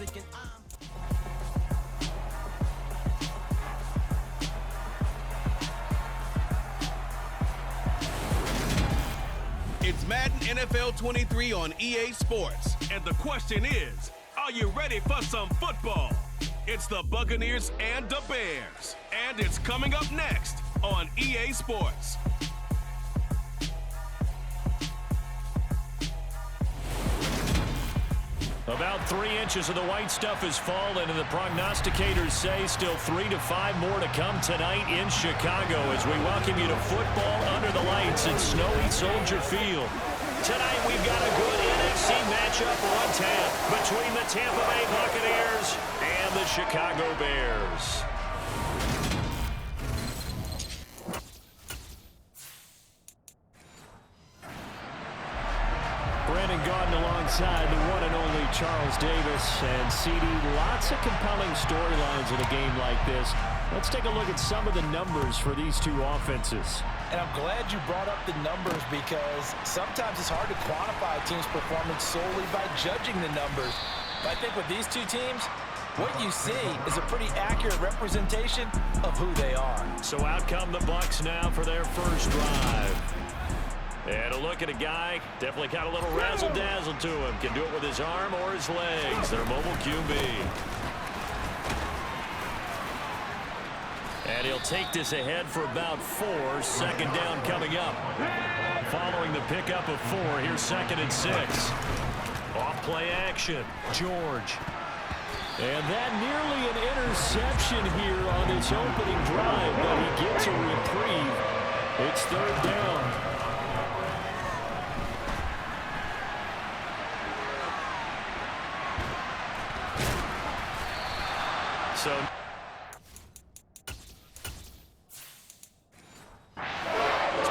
music and I'm It's Madden NFL 23 on EA Sports. And the question is, are you ready for some football? It's the Buccaneers and the Bears. And it's coming up next on EA Sports. About 3 inches of the white stuff has fallen, and the prognosticators say still 3 to 5 more to come tonight in Chicago as we welcome you to football under the lights at snowy Soldier Field. Tonight we've got a good NFC matchup on tap between the Tampa Bay Buccaneers and the Chicago Bears. Brandon Gaudin alongside the one and only Charles Davis. And CD, lots of compelling storylines in a game like this. Let's take a look at some of the numbers for these two offenses. And I'm glad you brought up the numbers because sometimes it's hard to quantify a team's performance solely by judging the numbers. But I think with these two teams, what you see is a pretty accurate representation of who they are. So out come the Bucs now for their first drive. And a look at a guy, definitely got a little razzle-dazzle to him. Can do it with his arm or his legs. Their mobile QB. And he'll take this ahead for about 4. Second down coming up. Following the pickup of 4, here's 2nd and 6. Off play action. George. And that nearly an interception here on this opening drive, but he gets a reprieve. It's 3rd down. So it's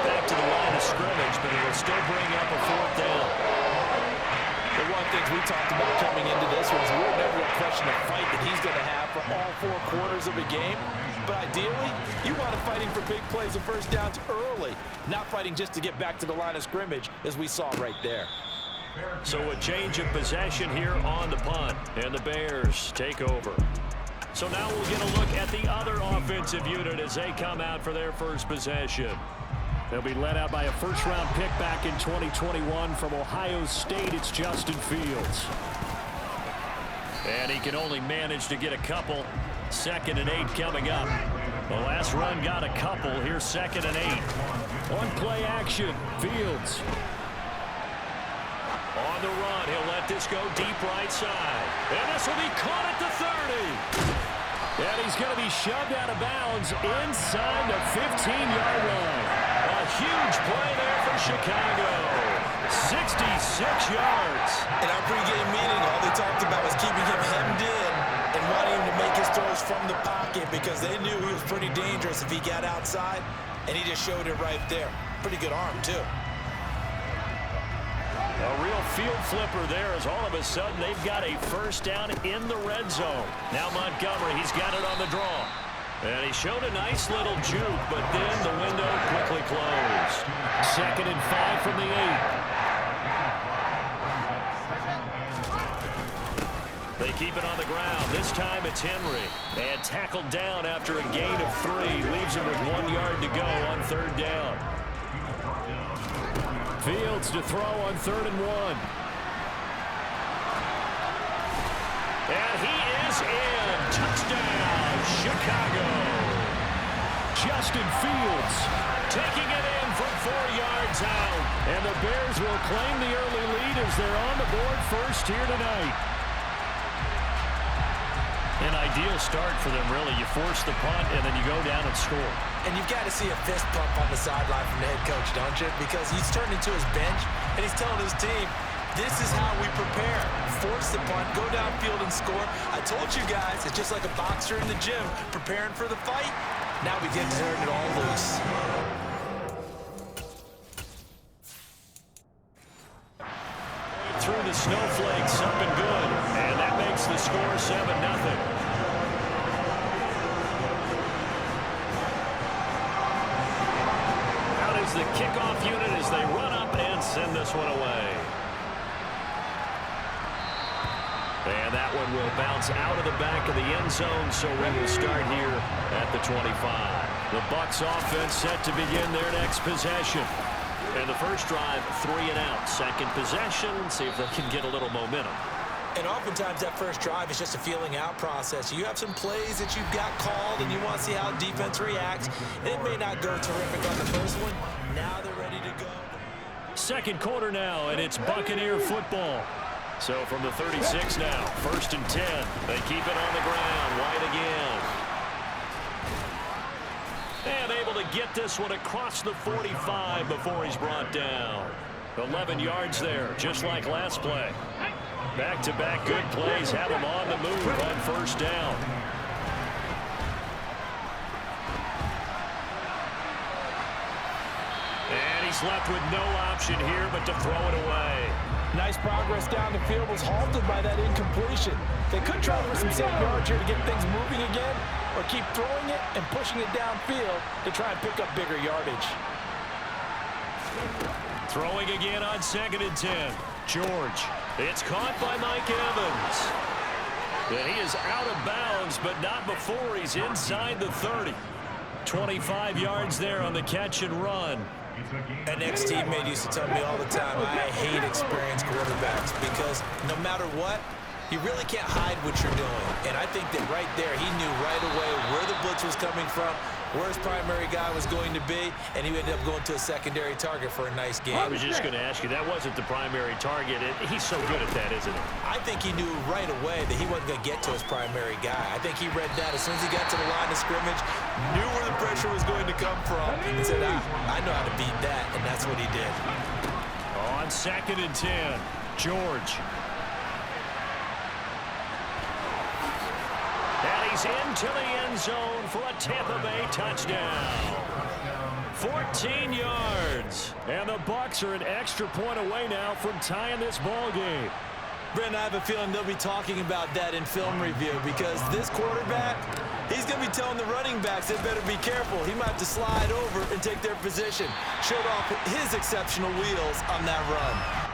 back to the line of scrimmage, but it'll still bring up a 4th down. The one thing we talked about coming into this was we're never a question of fight that he's going to have for all 4 quarters of a game. But ideally, you want him fighting for big plays and first downs early, not fighting just to get back to the line of scrimmage, as we saw right there. So a change of possession here on the punt, and the Bears take over. So now we'll get a look at the other offensive unit as they come out for their first possession. They'll be led out by a first-round pick back in 2021 from Ohio State. It's Justin Fields. And he can only manage to get a couple. 2nd and 8 coming up. The last run got a couple. Here's 2nd and 8. On play action, Fields. On the run, he'll let this go deep right side. And this will be caught at the 30. And he's going to be shoved out of bounds inside the 15-yard line. A huge play there for Chicago. 66 yards. In our pregame meeting, all they talked about was keeping him hemmed in and wanting him to make his throws from the pocket because they knew he was pretty dangerous if he got outside, and he just showed it right there. Pretty good arm, too. A real field flipper there as all of a sudden they've got a first down in the red zone. Now Montgomery, he's got it on the draw. And he showed a nice little juke, but then the window quickly closed. 2nd and 5 from the 8. They keep it on the ground. This time it's Henry. And tackled down after a gain of 3. Leaves him with 1 yard to go on 3rd down. Fields to throw on 3rd and 1. And he is in. Touchdown, Chicago. Justin Fields taking it in from 4 yards out. And the Bears will claim the early lead as they're on the board first here tonight. An ideal start for them, really. You force the punt, and then you go down and score. And you've got to see a fist pump on the sideline from the head coach, don't you? Because he's turned into his bench, and he's telling his team, this is how we prepare. Force the punt, go downfield and score. I told you guys, it's just like a boxer in the gym, preparing for the fight. Now we get to turn it all loose. Through the snowflakes, up and good. And that makes the score 7-0. Out is the kickoff unit as they run up and send this one away. And that one will bounce out of the back of the end zone, so we will start here at the 25. The Bucs offense set to begin their next possession. And the first drive, 3 and out. Second possession, see if they can get a little momentum. And oftentimes that first drive is just a feeling out process. You have some plays that you've got called and you want to see how defense reacts. It may not go terrific on the first one. Now they're ready to go. Second quarter now, and it's Buccaneer football. So from the 36 now, 1st and 10. They keep it on the ground. White again. And able to get this one across the 45 before he's brought down. 11 yards there, just like last play. Back-to-back good plays have him on the move on first down. And he's left with no option here but to throw it away. Nice progress down the field was halted by that incompletion. They could try for some safe yards here to get things moving again, or keep throwing it and pushing it downfield to try and pick up bigger yardage. Throwing again on 2nd and 10. George. It's caught by Mike Evans. And he is out of bounds, but not before he's inside the 30. 25 yards there on the catch and run. An ex-teammate used to tell me all the time, I hate experienced quarterbacks because no matter what, you really can't hide what you're doing. And I think that right there, he knew right away where the blitz was coming from, where his primary guy was going to be, and he ended up going to a secondary target for a nice game. I was just going to ask you, that wasn't the primary target. He's so good at that, isn't he? I think he knew right away that he wasn't going to get to his primary guy. I think he read that as soon as he got to the line of scrimmage, knew where the pressure was going to come from, and said, I know how to beat that, and that's what he did. On 2nd and 10, George. And he's into the end zone for a Tampa Bay touchdown. 14 yards. And the Bucs are an extra point away now from tying this ball game. Brent, I have a feeling they'll be talking about that in film review because this quarterback, he's going to be telling the running backs they better be careful. He might have to slide over and take their position. Showed off his exceptional wheels on that run.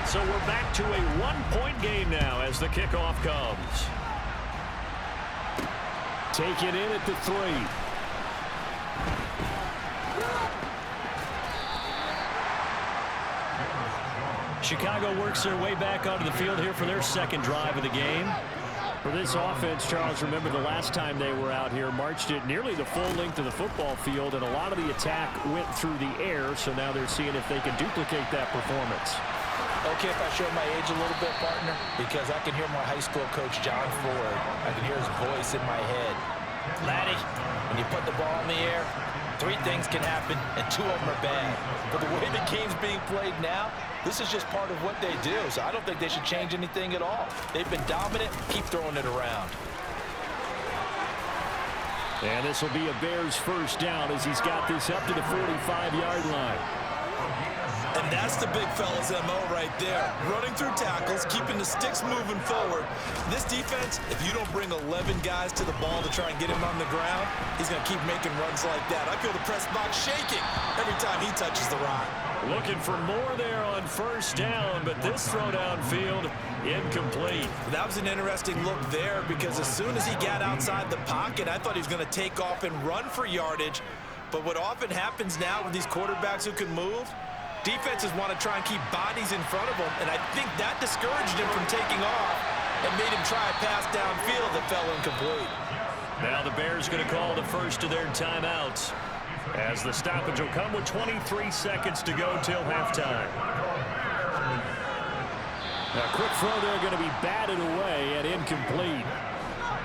So we're back to a one-point game now as the kickoff comes. Take it in at the 3. Chicago works their way back onto the field here for their second drive of the game. For this offense, Charles, remember the last time they were out here, marched it nearly the full length of the football field, and a lot of the attack went through the air, so now they're seeing if they can duplicate that performance. Okay, if I show my age a little bit, partner, because I can hear my high school coach, John Ford. I can hear his voice in my head. Laddie, when you put the ball in the air, 3 things can happen, and 2 of them are bad. But the way the game's being played now, this is just part of what they do, so I don't think they should change anything at all. They've been dominant. Keep throwing it around. And this will be a Bears first down as he's got this up to the 45-yard line. And that's the big fella's MO right there. Running through tackles, keeping the sticks moving forward. This defense, if you don't bring 11 guys to the ball to try and get him on the ground, he's going to keep making runs like that. I feel the press box shaking every time he touches the rock. Looking for more there on first down, but this throw downfield incomplete. That was an interesting look there because as soon as he got outside the pocket, I thought he was going to take off and run for yardage. But what often happens now with these quarterbacks who can move, defenses want to try and keep bodies in front of them, and I think that discouraged him from taking off and made him try a pass downfield that fell incomplete. Now the Bears going to call the first of their timeouts as the stoppage will come with 23 seconds to go till halftime. Now, quick throw there going to be batted away and incomplete.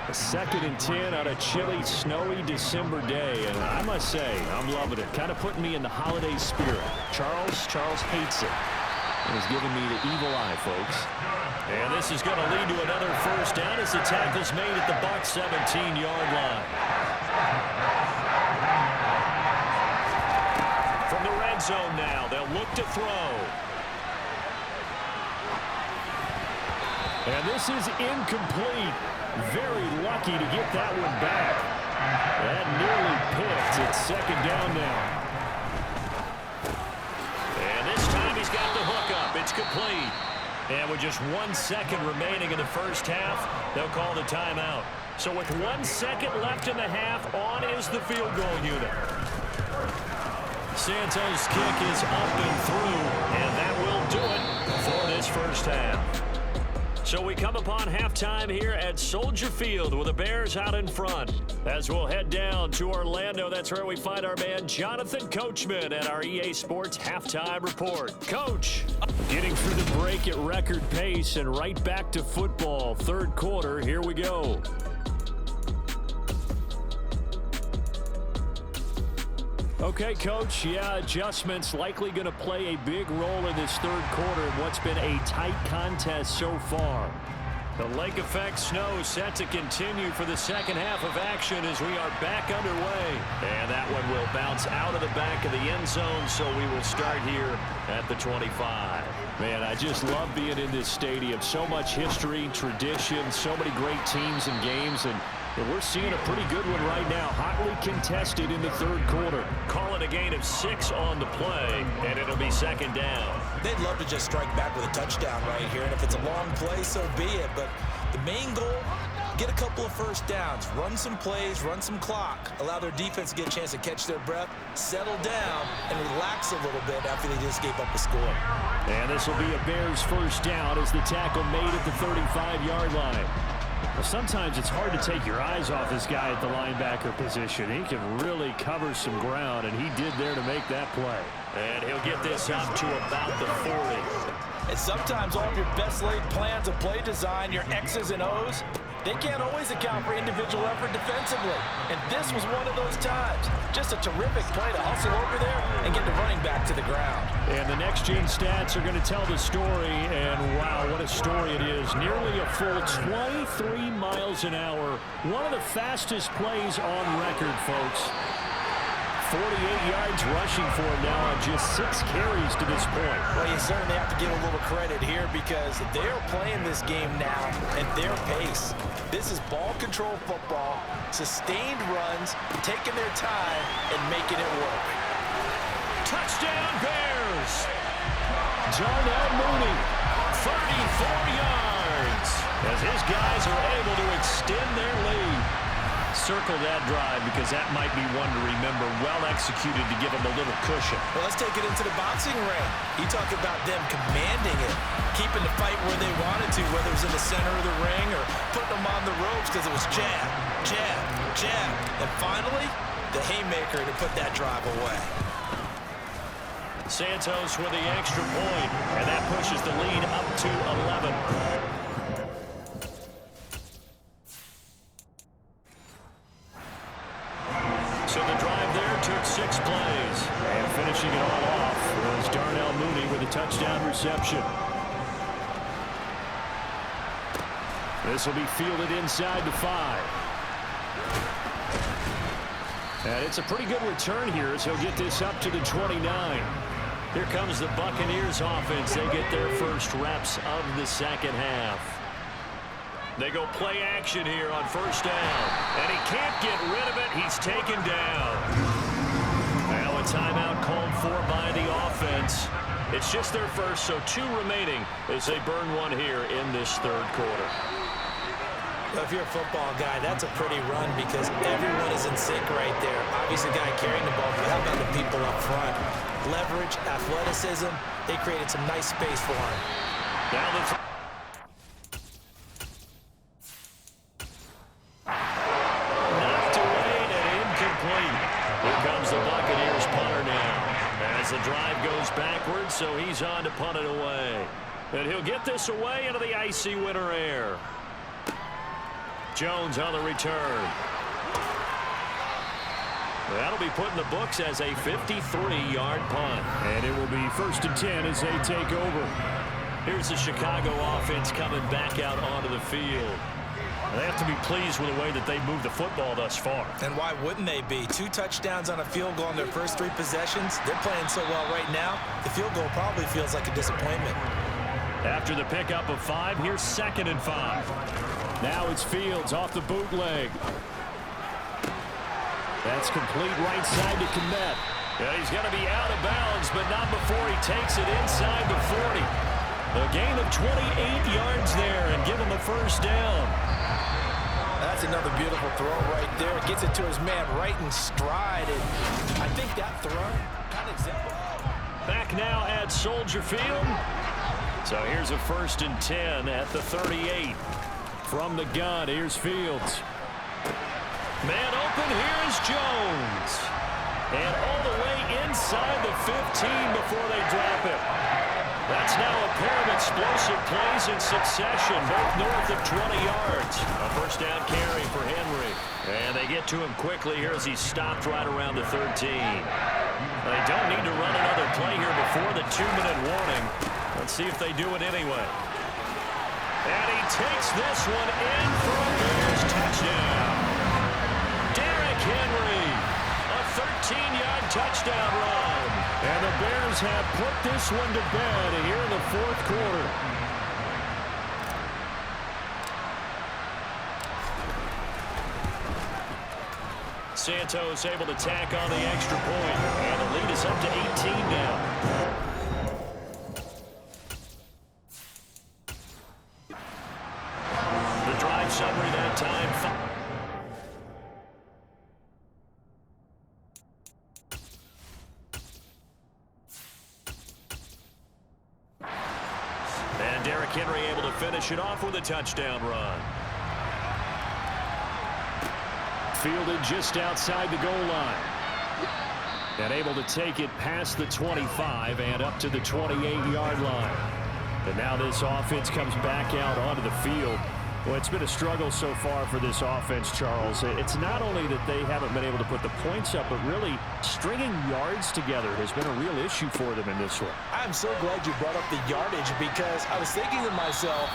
A 2nd and 10 on a chilly, snowy December day. And I must say, I'm loving it. Kind of putting me in the holiday spirit. Charles hates it. And he's giving me the evil eye, folks. And this is going to lead to another first down as the tackle's made at the Bucs 17-yard line. From the red zone now, they'll look to throw. And this is incomplete. Very lucky to get that one back. That nearly picked. It's second down now. And this time he's got the hook up. It's complete. And with just 1 second remaining in the first half, they'll call the timeout. So with 1 second left in the half, on is the field goal unit. Santos' kick is up and through, and that will do it for this first half. So we come upon halftime here at Soldier Field with the Bears out in front. As we'll head down to Orlando, that's where we find our man Jonathan Coachman at our EA Sports Halftime Report. Coach, getting through the break at record pace and right back to football. Third quarter, here we go. Okay, Coach, adjustments likely going to play a big role in this third quarter in what's been a tight contest so far. The lake effect snow set to continue for the second half of action as we are back underway. And that one will bounce out of the back of the end zone, so we will start here at the 25. Man, I just love being in this stadium. So much history, tradition, so many great teams and games, and we're seeing a pretty good one right now, hotly contested in the third quarter. Call it a gain of 6 on the play, and it'll be second down. They'd love to just strike back with a touchdown right here, and if it's a long play, so be it. But the main goal, get a couple of first downs, run some plays, run some clock, allow their defense to get a chance to catch their breath, settle down, and relax a little bit after they just gave up a score. And this will be a Bears first down as the tackle made at the 35-yard line. Well, sometimes it's hard to take your eyes off this guy at the linebacker position. He can really cover some ground, and he did there to make that play. And he'll get this up to about the 40. And sometimes all of your best laid plans of play design, your X's and O's, they can't always account for individual effort defensively. And this was one of those times. Just a terrific play to hustle over there and get the running back to the ground. And the next-gen stats are going to tell the story. And, wow, what a story it is. Nearly a full 23 miles an hour. One of the fastest plays on record, folks. 48 yards rushing for him now on just 6 carries to this point. Well, you certainly have to give a little credit here because they're playing this game now at their pace. This is ball control football, sustained runs, taking their time and making it work. Touchdown Bears! Darnell Mooney, 34 yards, as his guys are able to extend their lead. Circle that drive because that might be one to remember. Well executed to give them a little cushion. Well, let's take it into the boxing ring. You talk about them commanding it, keeping the fight where they wanted to, whether it was in the center of the ring or putting them on the ropes because it was jab, jab, jab. And finally, the haymaker to put that drive away. Santos with the extra point, and that pushes the lead up to 11. So the drive there took 6 plays. And finishing it all off was Darnell Mooney with a touchdown reception. This will be fielded inside the 5. And it's a pretty good return here as he'll get this up to the 29. Here comes the Buccaneers offense. They get their first reps of the second half. They go play action here on first down. And he can't get rid of it. He's taken down. Now a timeout called for by the offense. It's just their first, so 2 remaining as they burn one here in this third quarter. Well, if you're a football guy, that's a pretty run because everyone is in sync right there. Obviously, the guy carrying the ball, but how about the people up front? Leverage, athleticism, they created some nice space for him. Now the the drive goes backwards, so he's on to punt it away. And he'll get this away into the icy winter air. Jones on the return. That'll be put in the books as a 53-yard punt. And it will be 1st and 10 as they take over. Here's the Chicago offense coming back out onto the field. They have to be pleased with the way that they moved the football thus far. And why wouldn't they be? 2 touchdowns on a field goal in their first 3 possessions. They're playing so well right now, the field goal probably feels like a disappointment. After the pickup of 5, here's 2nd and 5. Now it's Fields off the bootleg. That's complete right side to Kmet. And he's going to be out of bounds, but not before he takes it inside the 40. A gain of 28 yards there and give him a first down. That's another beautiful throw right there. Gets it to his man right in stride. And I think that throw kind of exemplifies. Back now at Soldier Field. So here's a 1st and 10 at the 38. From the gun, here's Fields. Man open, here's Jones. And all the way inside the 15 before they drop it. That's now a pair of explosive plays in succession, both north of 20 yards. A first down carry for Henry. And they get to him quickly here as he's stopped right around the 13. They don't need to run another play here before the 2-minute warning. Let's see if they do it anyway. And he takes this one in for a Bears touchdown. Derrick Henry, a 13-yard touchdown run. And the Bears have put this one to bed here in the 4th quarter. Santos able to tack on the extra point, and the lead is up to 18 now. The drive summary that time. And Derrick Henry able to finish it off with a touchdown run. Fielded just outside the goal line. And able to take it past the 25 and up to the 28-yard line. And now this offense comes back out onto the field. Well, it's been a struggle so far for this offense, Charles. It's not only that they haven't been able to put the points up, but really stringing yards together has been a real issue for them in this one. I'm so glad you brought up the yardage because I was thinking to myself,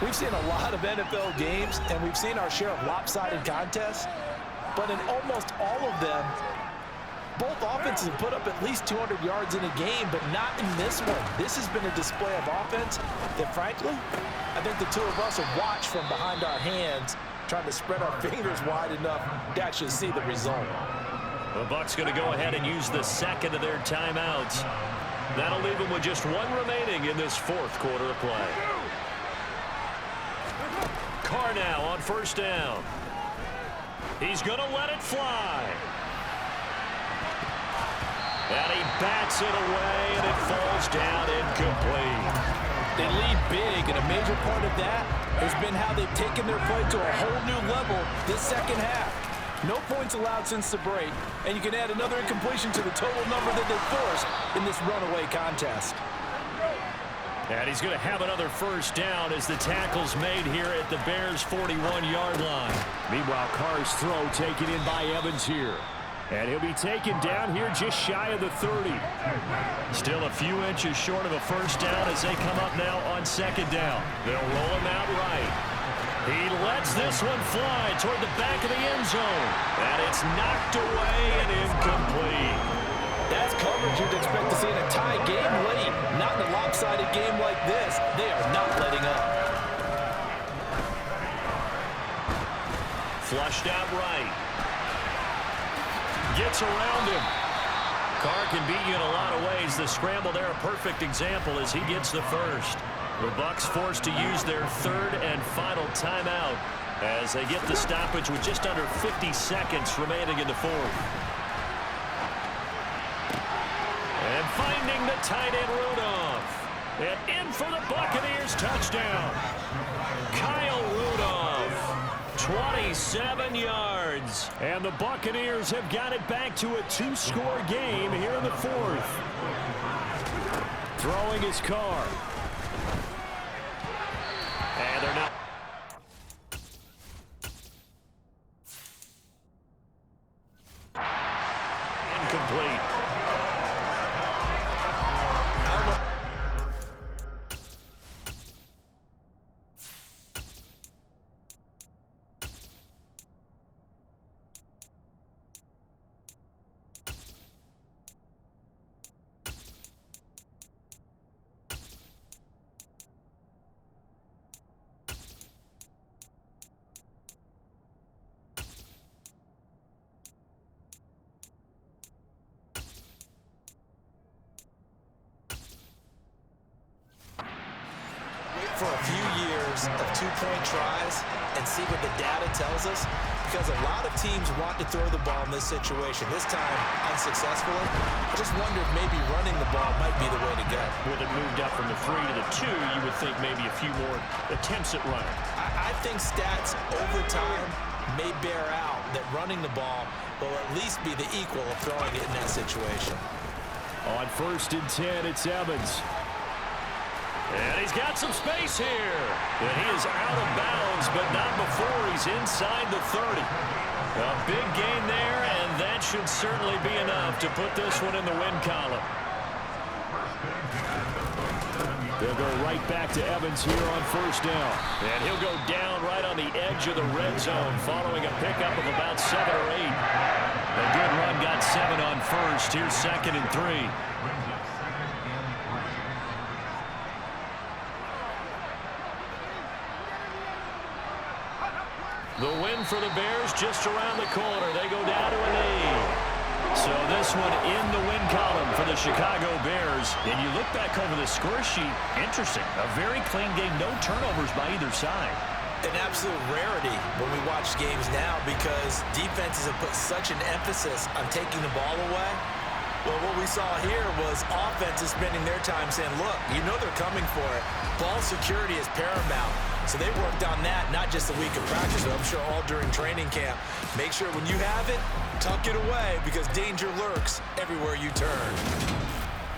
we've seen a lot of NFL games and we've seen our share of lopsided contests, but in almost all of them, both offenses have put up at least 200 yards in a game, but not in this one. This has been a display of offense that, frankly, I think the two of us have watched from behind our hands, trying to spread our fingers wide enough to actually see the result. The Bucs going to go ahead and use the second of their timeouts. That'll leave them with just one remaining in this 4th quarter of play. Carr now on first down. He's going to let it fly. And he bats it away, and it falls down incomplete. They lead big, and a major part of that has been how they've taken their play to a whole new level this second half. No points allowed since the break, and you can add another incompletion to the total number that they forced in this runaway contest. And he's going to have another first down as the tackle's made here at the Bears' 41-yard line. Meanwhile, Carr's throw taken in by Evans here. And he'll be taken down here just shy of the 30. Still a few inches short of a first down as they come up now on second down. They'll roll him out right. He lets this one fly toward the back of the end zone. And it's knocked away and incomplete. That's coverage you'd expect to see in a tie game late. Not in a lopsided game like this. They are not letting up. Flushed out right. Gets around him. Carr can beat you in a lot of ways. The scramble there, a perfect example as he gets the first. The Bucs forced to use their 3rd and final timeout as they get the stoppage with just under 50 seconds remaining in the 4th. And finding the tight end Rudolph. And in for the Buccaneers touchdown. Kyle Rudolph. 27 yards. And the Buccaneers have got it back to a 2-score game here in the 4th. Throwing his Carr. And they're not. Incomplete. for a few years of two-point tries and see what the data tells us? Because a lot of teams want to throw the ball in this situation, this time unsuccessfully. I just wonder if maybe running the ball might be the way to go. With it moved up from the 3 to the 2, you would think maybe a few more attempts at running. I think stats over time may bear out that running the ball will at least be the equal of throwing it in that situation. On 1st and 10, it's Evans. And he's got some space here. And he is out of bounds, but not before he's inside the 30. A big gain there, and that should certainly be enough to put this one in the win column. They'll go right back to Evans here on 1st down. And he'll go down right on the edge of the red zone following a pickup of about 7 or 8. A good run got 7 on 1st. Here's 2nd and 3. The win for the Bears just around the corner. They go down to a lead. So this one in the win column for the Chicago Bears. And you look back over the score sheet, interesting. A very clean game, no turnovers by either side. An absolute rarity when we watch games now because defenses have put such an emphasis on taking the ball away. Well, what we saw here was offenses spending their time saying, look, you know they're coming for it. Ball security is paramount. So they worked on that, not just a week of practice, but I'm sure all during training camp. Make sure when you have it, tuck it away because danger lurks everywhere you turn.